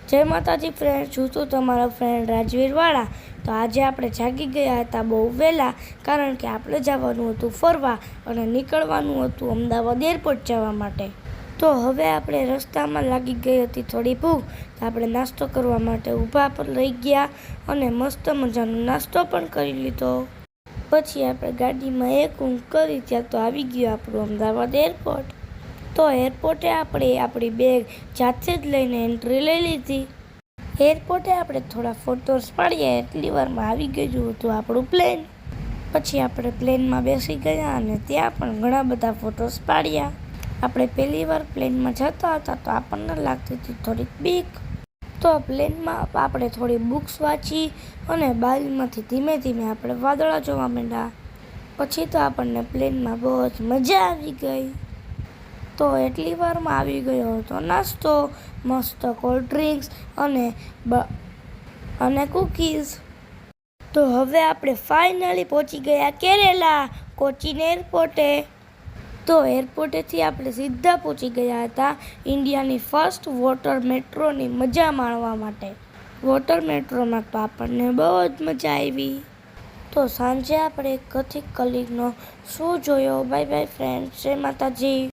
જય માતાજી ફ્રેન્ડ, છું તો તમારો ફ્રેન્ડ રાજવીરવાળા। તો આજે આપણે જાગી ગયા હતા બહુ વહેલા, કારણ કે આપણે જવાનું હતું ફરવા અને નીકળવાનું હતું અમદાવાદ એરપોર્ટ જવા માટે। તો હવે આપણે રસ્તામાં લાગી ગઈ હતી થોડી ભૂખ, તો આપણે નાસ્તો કરવા માટે ઊભા પર રહી ગયા અને મસ્ત મજાનો નાસ્તો પણ કરી લીધો। પછી આપણે ગાડીમાં એક ઊંઘ કરી, ત્યાં તો આવી ગયું આપણું અમદાવાદ એરપોર્ટ। તો એરપોર્ટે આપણે આપણી બેગ જાતે જ લઈને એન્ટ્રી લઈ લીધી। એરપોર્ટે આપણે થોડા ફોટોસ પાડ્યા, એટલી વારમાં આવી ગયું હતું આપણું પ્લેન। પછી આપણે પ્લેનમાં બેસી ગયા અને ત્યાં પણ ઘણા બધા ફોટોસ પાડ્યા। આપણે પહેલી વાર પ્લેનમાં જતા હતા તો આપણને લાગતી હતી થોડીક બીક। તો પ્લેનમાં આપણે થોડી બુક્સ વાંચી અને બારીમાંથી ધીમે ધીમે આપણે વાદળા જોવા માંડ્યા। પછી તો આપણને પ્લેનમાં બહુ જ મજા આવી ગઈ। તો એટલી વારમાં આવી ગયો હતો નાસ્તો, મસ્ત કોલ્ડ ડ્રિંક્સ અને કૂકીઝ। તો હવે આપણે ફાઇનલી પહોંચી ગયા કેરેલા કોચીન એરપોર્ટે। તો એરપોર્ટેથી આપણે સીધા પહોંચી ગયા હતા ઇન્ડિયાની ફર્સ્ટ વોટર મેટ્રોની મજા માણવા માટે। વોટર મેટ્રોમાં તો આપણને બહુ જ મજા આવી। તો સાંજે આપણે એક કથિક કલીગનો શો જોયો। બાય બાય ફ્રેન્ડ્સ, જય માતાજી।